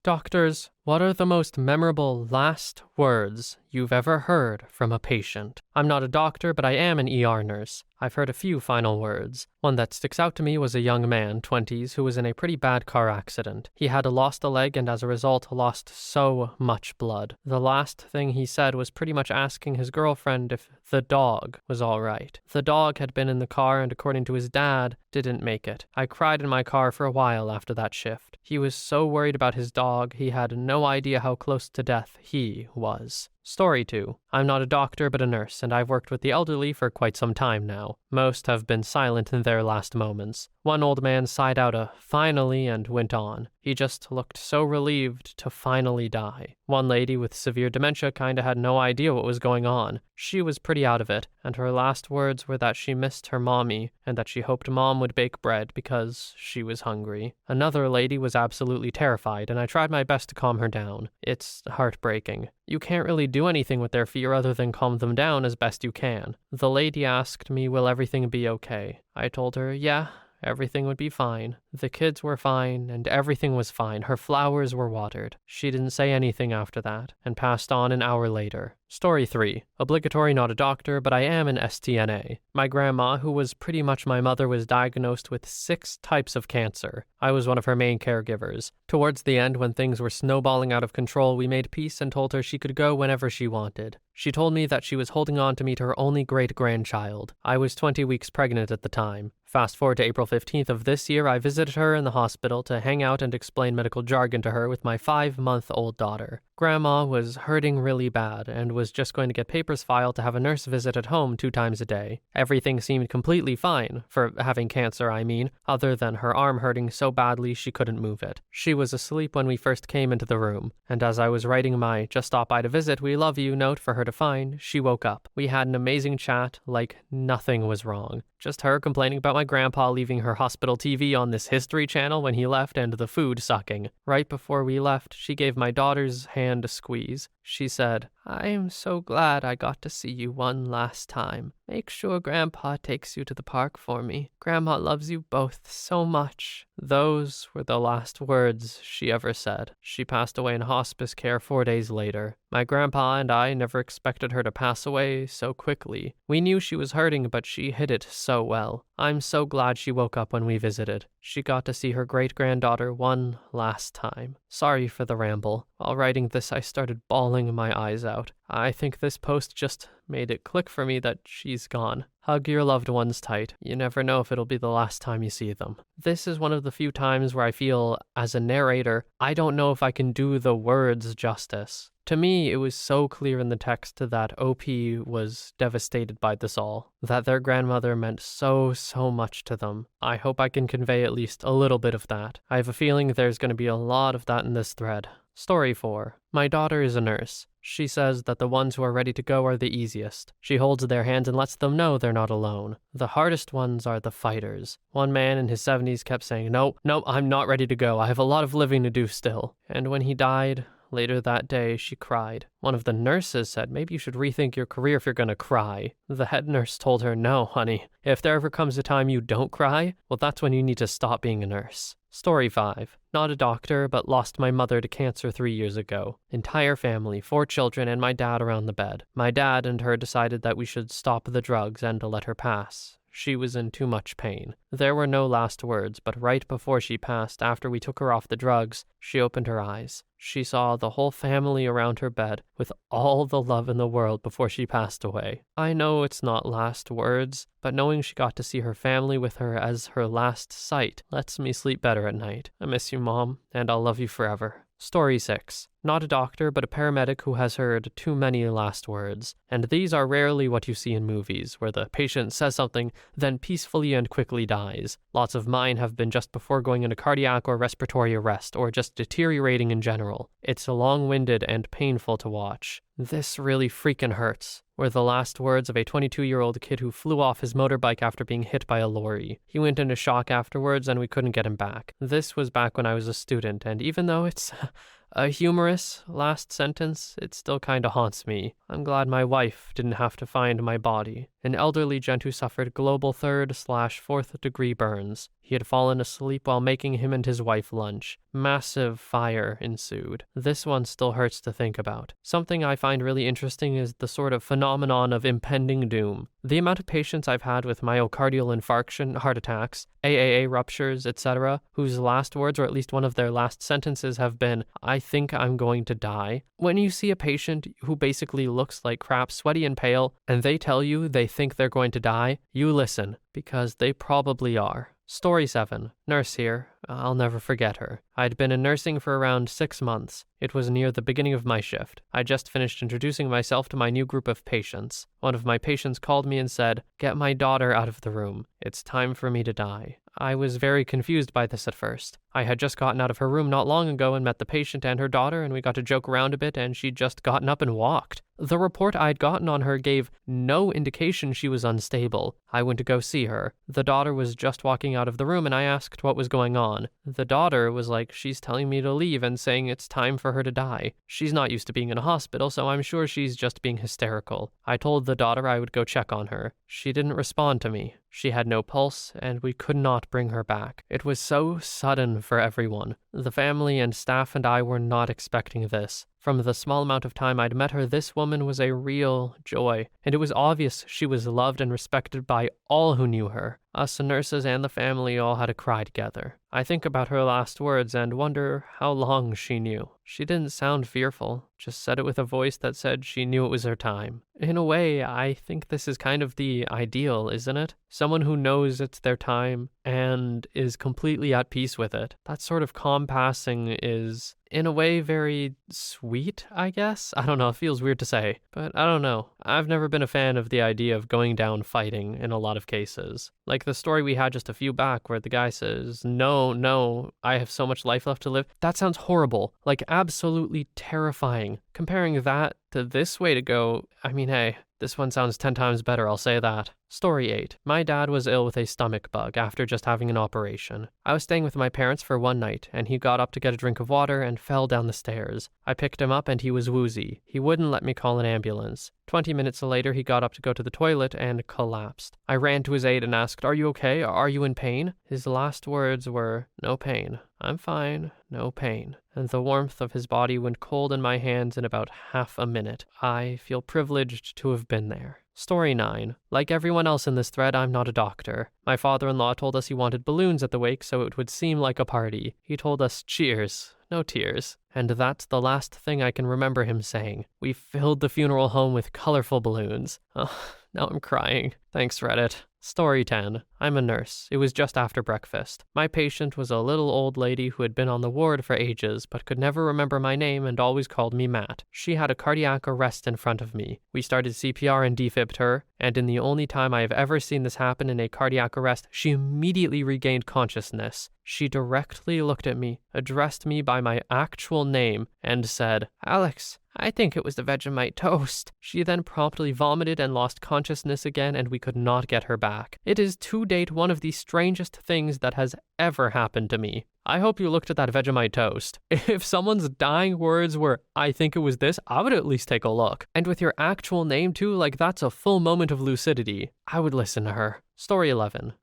Doctors, what are the most memorable last words you've ever heard from a patient? I'm not a doctor, but I am an ER nurse. I've heard a few final words. One that sticks out to me was a young man, 20s, who was in a pretty bad car accident. He had lost a leg and as a result lost so much blood. The last thing he said was pretty much asking his girlfriend if the dog was all right. The dog had been in the car and, according to his dad, didn't make it. I cried in my car for a while after that shift. He was so worried about his dog, he had no idea how close to death he was. Story 2. I'm not a doctor but a nurse, and I've worked with the elderly for quite some time now. Most have been silent in their last moments. One old man sighed out a "finally" and went on. He just looked so relieved to finally die. One lady with severe dementia kinda had no idea what was going on. She was pretty out of it, and her last words were that she missed her mommy and that she hoped mom would bake bread because she was hungry. Another lady was absolutely terrified, and I tried my best to calm her down. It's heartbreaking. You can't really do anything with their fear other than calm them down as best you can. The lady asked me, will everything be okay? I told her, yeah, everything would be fine. The kids were fine, and everything was fine. Her flowers were watered. She didn't say anything after that, and passed on an hour later. Story 3. Obligatory, not a doctor, but I am an STNA. My grandma, who was pretty much my mother, was diagnosed with 6 types of cancer. I was one of her main caregivers. Towards the end, when things were snowballing out of control, we made peace and told her she could go whenever she wanted. She told me that she was holding on to meet her only great-grandchild. I was 20 weeks pregnant at the time. Fast forward to April 15th of this year, I visited her in the hospital to hang out and explain medical jargon to her with my 5-month-old daughter. Grandma was hurting really bad and was just going to get papers filed to have a nurse visit at home 2 times a day. Everything seemed completely fine, for having cancer I mean, other than her arm hurting so badly she couldn't move it. She was asleep when we first came into the room, and as I was writing my "just stop by to visit, we love you" note for her to find, she woke up. We had an amazing chat like nothing was wrong. Just her complaining about my grandpa leaving her hospital TV on this History Channel when he left and the food sucking. Right before we left, she gave my daughter's hand a squeeze. She said, "I am so glad I got to see you one last time. Make sure Grandpa takes you to the park for me. Grandma loves you both so much." Those were the last words she ever said. She passed away in hospice care 4 days later. My grandpa and I never expected her to pass away so quickly. We knew she was hurting, but she hid it so well. I'm so glad she woke up when we visited. She got to see her great-granddaughter one last time. Sorry for the ramble. While writing this, I started bawling my eyes out. I think this post just made it click for me that she's gone. Hug your loved ones tight. You never know if it'll be the last time you see them. This is one of the few times where I feel, as a narrator, I don't know if I can do the words justice. To me, it was so clear in the text that OP was devastated by this all, that their grandmother meant so much to them. I hope I can convey at least a little bit of that. I have a feeling there's going to be a lot of that in this thread. Story 4. My daughter is a nurse. She says that the ones who are ready to go are the easiest. She holds their hands and lets them know they're not alone. The hardest ones are the fighters. One man in his 70s kept saying, No, I'm not ready to go. I have a lot of living to do still. And when he died, later that day, she cried. One of the nurses said, maybe you should rethink your career if you're gonna cry. The head nurse told her, no, honey. If there ever comes a time you don't cry, well, that's when you need to stop being a nurse. Story 5. Not a doctor, but lost my mother to cancer 3 years ago. Entire family, 4 children, and my dad around the bed. My dad and her decided that we should stop the drugs and to let her pass. She was in too much pain. There were no last words, but right before she passed, after we took her off the drugs, she opened her eyes. She saw the whole family around her bed with all the love in the world before she passed away. I know it's not last words, but knowing she got to see her family with her as her last sight lets me sleep better at night. I miss you, Mom, and I'll love you forever. Story 6. Not a doctor, but a paramedic who has heard too many last words. And these are rarely what you see in movies, where the patient says something, then peacefully and quickly dies. Lots of mine have been just before going into cardiac or respiratory arrest, or just deteriorating in general. It's long-winded and painful to watch. This really freaking hurts. Were the last words of a 22-year-old kid who flew off his motorbike after being hit by a lorry. He went into shock afterwards and we couldn't get him back. This was back when I was a student, and even though it's a humorous last sentence, it still kinda haunts me. I'm glad my wife didn't have to find my body. An elderly gent who suffered global 3rd/4th degree burns. He had fallen asleep while making him and his wife lunch. Massive fire ensued. This one still hurts to think about. Something I find really interesting is the sort of phenomenon of impending doom. The amount of patients I've had with myocardial infarction, heart attacks, AAA ruptures, etc., whose last words, or at least one of their last sentences, have been, "I think I'm going to die." When you see a patient who basically looks like crap, sweaty and pale, and they tell you they think they're going to die, you listen, because they probably are. Story 7. Nurse here. I'll never forget her. I'd been in nursing for around 6 months. It was near the beginning of my shift. I just finished introducing myself to my new group of patients. One of my patients called me and said, "Get my daughter out of the room. It's time for me to die." I was very confused by this at first. I had just gotten out of her room not long ago and met the patient and her daughter, and we got to joke around a bit, and she'd just gotten up and walked. The report I'd gotten on her gave no indication she was unstable. I went to go see her. The daughter was just walking out of the room, and I asked what was going on. The daughter was like, "She's telling me to leave and saying it's time for her to die." She's not used to being in a hospital, so I'm sure she's just being hysterical. I told the daughter I would go check on her. She didn't respond to me. She had no pulse, and we could not bring her back. It was so sudden for everyone. The family and staff and I were not expecting this. From the small amount of time I'd met her, this woman was a real joy, and it was obvious she was loved and respected by all who knew her. Us nurses and the family all had a cry together. I think about her last words and wonder how long she knew. She didn't sound fearful, just said it with a voice that said she knew it was her time. In a way, I think this is kind of the ideal, isn't it? Someone who knows it's their time and is completely at peace with it. That sort of calm passing is, in a way, very sweet, I guess? I don't know, it feels weird to say, but I don't know. I've never been a fan of the idea of going down fighting in a lot of cases. Like the story we had just a few back where the guy says, no, I have so much life left to live. That sounds horrible, like absolutely terrifying. Comparing that to this way to go, I mean, hey, this one sounds 10 times better, I'll say that. Story 8. My dad was ill with a stomach bug after just having an operation. I was staying with my parents for one night, and he got up to get a drink of water and fell down the stairs. I picked him up and he was woozy. He wouldn't let me call an ambulance. 20 minutes later, he got up to go to the toilet and collapsed. I ran to his aid and asked, "Are you okay? Are you in pain?" His last words were, "No pain. I'm fine. No pain." And the warmth of his body went cold in my hands in about half a minute. I feel privileged to have been there. Story 9. Like everyone else in this thread, I'm not a doctor. My father-in-law told us he wanted balloons at the wake so it would seem like a party. He told us cheers, no tears. And that's the last thing I can remember him saying. We filled the funeral home with colorful balloons. Oh, now I'm crying. Thanks, Reddit. Story 10. I'm a nurse. It was just after breakfast. My patient was a little old lady who had been on the ward for ages, but could never remember my name and always called me Matt. She had a cardiac arrest in front of me. We started CPR and defibbed her, and in the only time I have ever seen this happen in a cardiac arrest, she immediately regained consciousness. She directly looked at me, addressed me by my actual name, and said, "Alex, I think it was the Vegemite toast." She then promptly vomited and lost consciousness again, and we could not get her back. It is to date one of the strangest things that has ever happened to me. I hope you looked at that Vegemite toast. If someone's dying words were, "I think it was this," I would at least take a look. And with your actual name too, like that's a full moment of lucidity. I would listen to her. Story 11.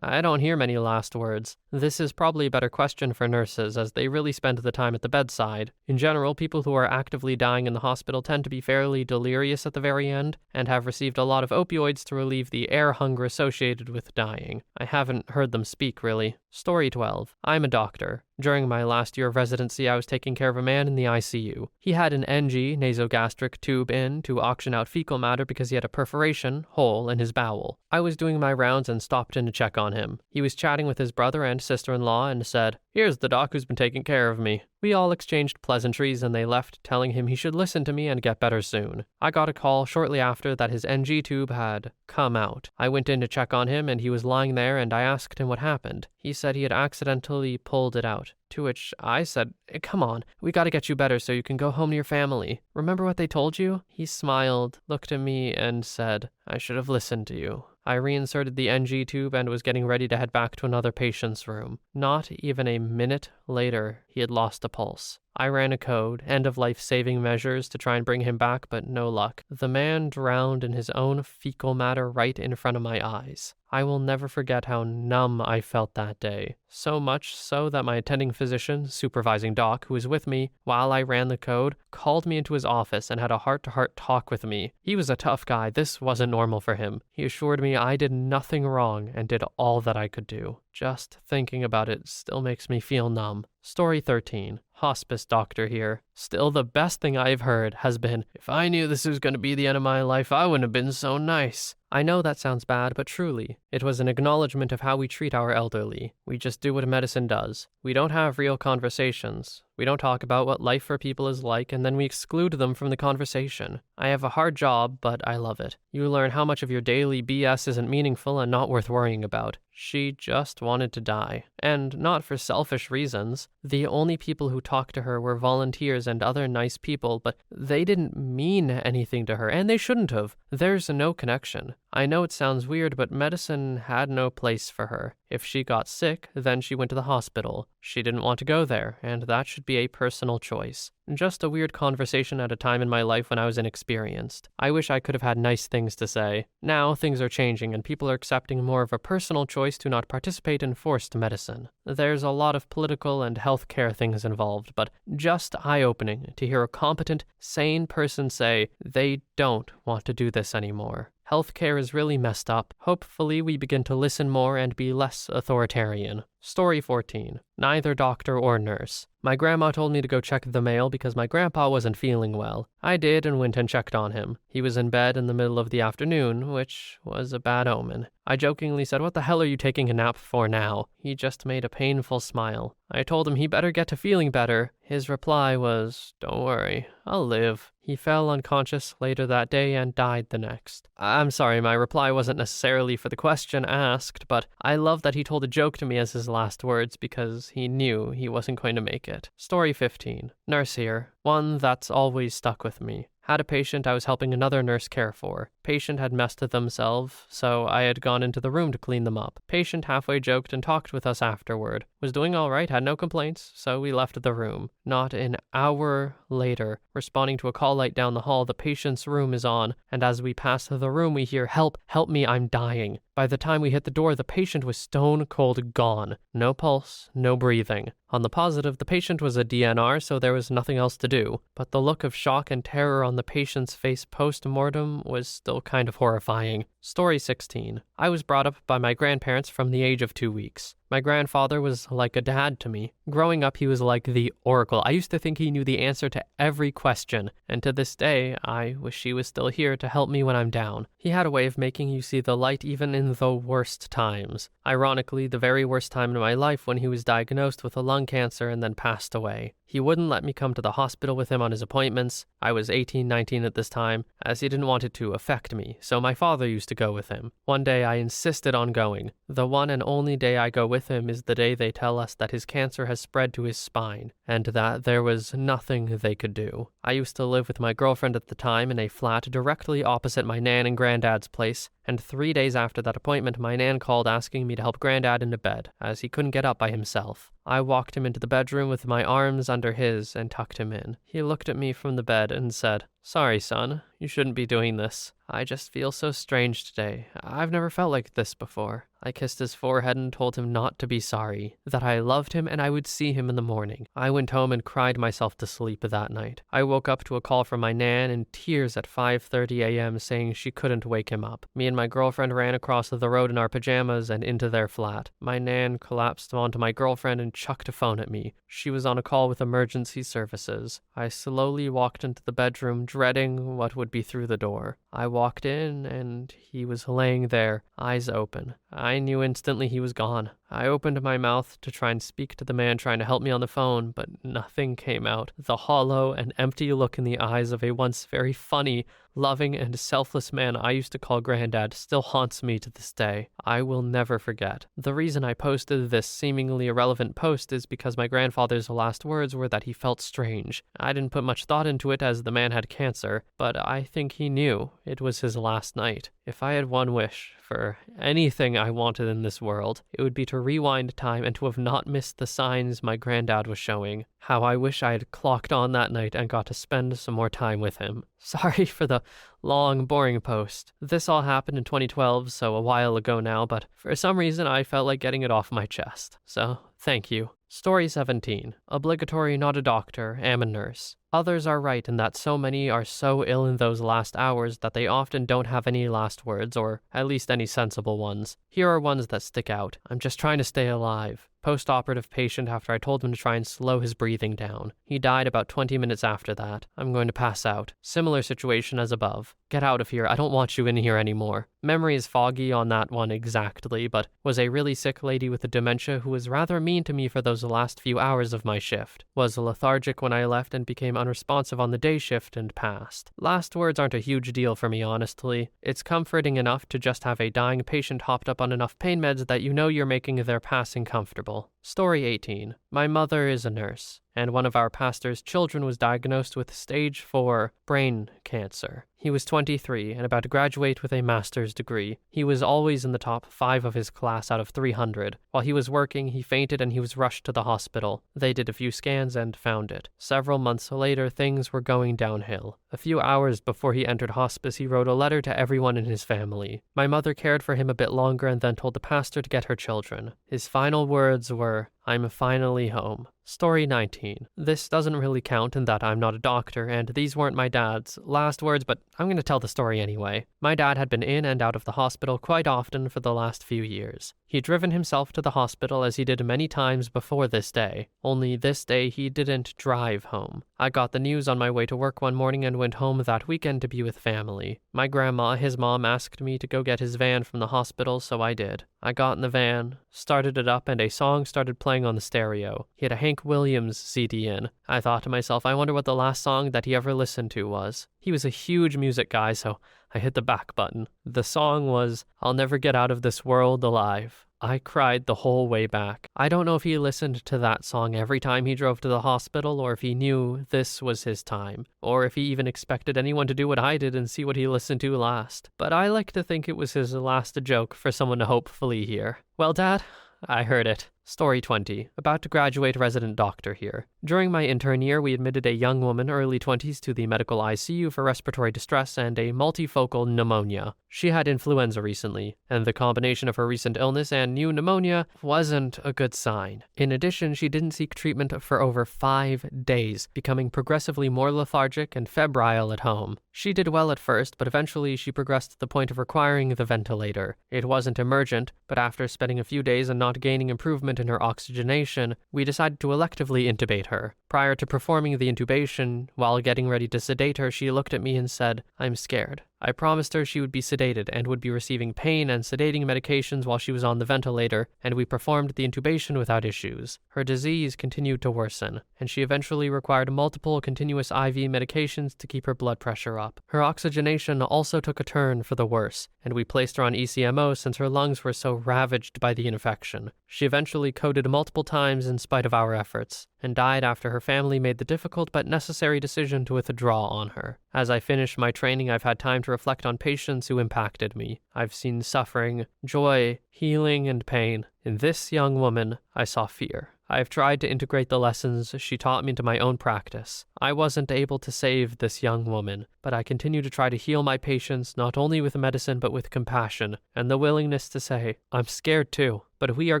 I don't hear many last words. This is probably a better question for nurses, as they really spend the time at the bedside. In general, people who are actively dying in the hospital tend to be fairly delirious at the very end, and have received a lot of opioids to relieve the air hunger associated with dying. I haven't heard them speak, really. Story 12. I'm a doctor. During my last year of residency, I was taking care of a man in the ICU. He had an NG, nasogastric tube in to auction out fecal matter because he had a perforation, hole, in his bowel. I was doing my rounds and stopped in to check on him. He was chatting with his brother and sister-in-law and said, "Here's the doc who's been taking care of me." We all exchanged pleasantries and they left, telling him he should listen to me and get better soon. I got a call shortly after that his NG tube had come out. I went in to check on him and he was lying there, and I asked him what happened. He said he had accidentally pulled it out. To which I said, "Come on, we gotta get you better so you can go home to your family. Remember what they told you?" He smiled, looked at me, and said, "I should have listened to you." I reinserted the NG tube and was getting ready to head back to another patient's room. Not even a minute later, he had lost a pulse. I ran a code, end-of-life saving measures to try and bring him back, but no luck. The man drowned in his own fecal matter right in front of my eyes. I will never forget how numb I felt that day. So much so that my attending physician, supervising doc, who was with me while I ran the code, called me into his office and had a heart-to-heart talk with me. He was a tough guy. This wasn't normal for him. He assured me I did nothing wrong and did all that I could do. Just thinking about it still makes me feel numb. Story 13. Hospice doctor here. Still, the best thing I've heard has been, if I knew this was going to be the end of my life, I wouldn't have been so nice. I know that sounds bad, but truly, it was an acknowledgement of how we treat our elderly. We just do what medicine does. We don't have real conversations. We don't talk about what life for people is like, and then we exclude them from the conversation. I have a hard job, but I love it. You learn how much of your daily BS isn't meaningful and not worth worrying about. She just wanted to die. And not for selfish reasons. The only people who talked to her were volunteers and other nice people, but they didn't mean anything to her, and they shouldn't have. There's no connection. I know it sounds weird, but medicine had no place for her. If she got sick, then she went to the hospital. She didn't want to go there, and that should be a personal choice. Just a weird conversation at a time in my life when I was inexperienced. I wish I could have had nice things to say. Now, things are changing, and people are accepting more of a personal choice to not participate in forced medicine. There's a lot of political and healthcare things involved, but just eye-opening to hear a competent, sane person say they don't want to do this anymore. Healthcare is really messed up. Hopefully we begin to listen more and be less authoritarian. Story 14. Neither doctor or nurse. My grandma told me to go check the mail because my grandpa wasn't feeling well. I did and went and checked on him. He was in bed in the middle of the afternoon, which was a bad omen. I jokingly said, "What the hell are you taking a nap for now?" He just made a painful smile. I told him he better get to feeling better. His reply was, "Don't worry, I'll live." He fell unconscious later that day and died the next. I'm sorry, my reply wasn't necessarily for the question asked, but I love that he told a joke to me as his last words because he knew he wasn't going to make it. Story 15. Nurse here. One that's always stuck with me. Had a patient I was helping another nurse care for. Patient had messed with themselves, so I had gone into the room to clean them up. Patient halfway joked and talked with us afterward. Was doing all right, had no complaints, so we left the room. Not an hour later, responding to a call light down the hall, the patient's room is on, and as we pass the room we hear, "Help, help me, I'm dying." By the time we hit the door, the patient was stone cold gone. No pulse, no breathing. On the positive, the patient was a DNR, so there was nothing else to do. But the look of shock and terror on the patient's face post-mortem was still kind of horrifying. Story 16. I was brought up by my grandparents from the age of 2 weeks. My grandfather was like a dad to me. Growing up, he was like the oracle. I used to think he knew the answer to every question, and to this day, I wish he was still here to help me when I'm down. He had a way of making you see the light even in the worst times. Ironically, the very worst time in my life when he was diagnosed with a lung cancer and then passed away. He wouldn't let me come to the hospital with him on his appointments. I was 18, 19 at this time, as he didn't want it to affect me, so my father used to go with him. One day I insisted on going. The one and only day I go with him is the day they tell us that his cancer has spread to his spine, and that there was nothing they could do. I used to live with my girlfriend at the time in a flat directly opposite my nan and granddad's place, and 3 days after that appointment, my nan called asking me to help granddad into bed, as he couldn't get up by himself. I walked him into the bedroom with my arms under his and tucked him in. He looked at me from the bed and said, "Sorry, son, you shouldn't be doing this. I just feel so strange today. I've never felt like this before." I kissed his forehead and told him not to be sorry, that I loved him and I would see him in the morning. I went home and cried myself to sleep that night. I woke up to a call from my nan in tears at 5:30 a.m. saying she couldn't wake him up. Me and my girlfriend ran across the road in our pajamas and into their flat. My nan collapsed onto my girlfriend and chucked a phone at me. She was on a call with emergency services. I slowly walked into the bedroom, dreading what would be through the door. I walked in and he was laying there, eyes open. I knew instantly he was gone. I opened my mouth to try and speak to the man trying to help me on the phone, but nothing came out. The hollow and empty look in the eyes of a once very funny, loving, and selfless man I used to call Granddad still haunts me to this day. I will never forget. The reason I posted this seemingly irrelevant post is because my grandfather's last words were that he felt strange. I didn't put much thought into it as the man had cancer, but I think he knew it was his last night. If I had one wish for anything I wanted in this world, it would be to rewind time and to have not missed the signs my granddad was showing. How I wish I had clocked on that night and got to spend some more time with him. Sorry for the long, boring post. This all happened in 2012, so a while ago now, but for some reason I felt like getting it off my chest. So, thank you. Story 17. Obligatory, not a doctor, am a nurse. Others are right in that so many are so ill in those last hours that they often don't have any last words, or at least any sensible ones. Here are ones that stick out. I'm just trying to stay alive. Post-operative patient after I told him to try and slow his breathing down. He died about 20 minutes after that. I'm going to pass out. Similar situation as above. Get out of here. I don't want you in here anymore. Memory is foggy on that one exactly, but was a really sick lady with a dementia who was rather mean to me for those last few hours of my shift. Was lethargic when I left and became unresponsive on the day shift and passed. Last words aren't a huge deal for me, honestly. It's comforting enough to just have a dying patient hopped up on enough pain meds that you know you're making their passing comfortable. Story 18. My mother is a nurse, and one of our pastor's children was diagnosed with stage 4 brain cancer. He was 23 and about to graduate with a master's degree. He was always in the top 5 of his class out of 300. While he was working, he fainted and he was rushed to the hospital. They did a few scans and found it. Several months later, things were going downhill. A few hours before he entered hospice, he wrote a letter to everyone in his family. My mother cared for him a bit longer and then told the pastor to get her children. His final words were, "I'm finally home." Story 19. This doesn't really count in that I'm not a doctor, and these weren't my dad's last words, but I'm going to tell the story anyway. My dad had been in and out of the hospital quite often for the last few years. He'd driven himself to the hospital as he did many times before this day. Only this day he didn't drive home. I got the news on my way to work one morning and went home that weekend to be with family. My grandma, his mom, asked me to go get his van from the hospital, so I did. I got in the van, started it up, and a song started playing on the stereo. He had a Hank Williams CD in. I thought to myself, I wonder what the last song that he ever listened to was. He was a huge music guy, so I hit the back button. The song was, "I'll Never Get Out of This World Alive." I cried the whole way back. I don't know if he listened to that song every time he drove to the hospital, or if he knew this was his time, or if he even expected anyone to do what I did and see what he listened to last. But I like to think it was his last joke for someone to hopefully hear. Well, Dad, I heard it. Story 20. About to graduate resident doctor here. During my intern year, we admitted a young woman, early 20s, to the medical ICU for respiratory distress and a multifocal pneumonia. She had influenza recently, and the combination of her recent illness and new pneumonia wasn't a good sign. In addition, she didn't seek treatment for over 5 days, becoming progressively more lethargic and febrile at home. She did well at first, but eventually she progressed to the point of requiring the ventilator. It wasn't emergent, but after spending a few days and not gaining improvement in her oxygenation, we decided to electively intubate her. Prior to performing the intubation, while getting ready to sedate her, she looked at me and said, "I'm scared." I promised her she would be sedated and would be receiving pain and sedating medications while she was on the ventilator, and we performed the intubation without issues. Her disease continued to worsen, and she eventually required multiple continuous IV medications to keep her blood pressure up. Her oxygenation also took a turn for the worse, and we placed her on ECMO since her lungs were so ravaged by the infection. She eventually coded multiple times in spite of our efforts, and died after her family made the difficult but necessary decision to withdraw on her. As I finish my training, I've had time to reflect on patients who impacted me. I've seen suffering, joy, healing, and pain. In this young woman, I saw fear. I've tried to integrate the lessons she taught me into my own practice. I wasn't able to save this young woman, but I continue to try to heal my patients not only with medicine but with compassion and the willingness to say, "I'm scared too, but we are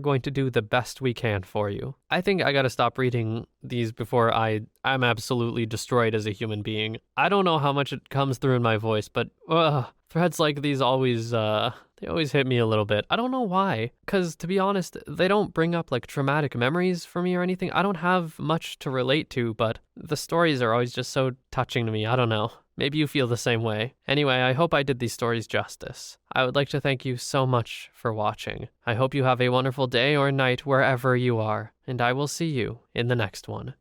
going to do the best we can for you." I think I gotta stop reading these before I'm absolutely destroyed as a human being. I don't know how much it comes through in my voice, but threads like these always hit me a little bit. I don't know why, because to be honest, they don't bring up like traumatic memories for me or anything. I don't have much to relate to, but the stories are always just so touching to me. I don't know. Maybe you feel the same way. Anyway, I hope I did these stories justice. I would like to thank you so much for watching. I hope you have a wonderful day or night wherever you are, and I will see you in the next one.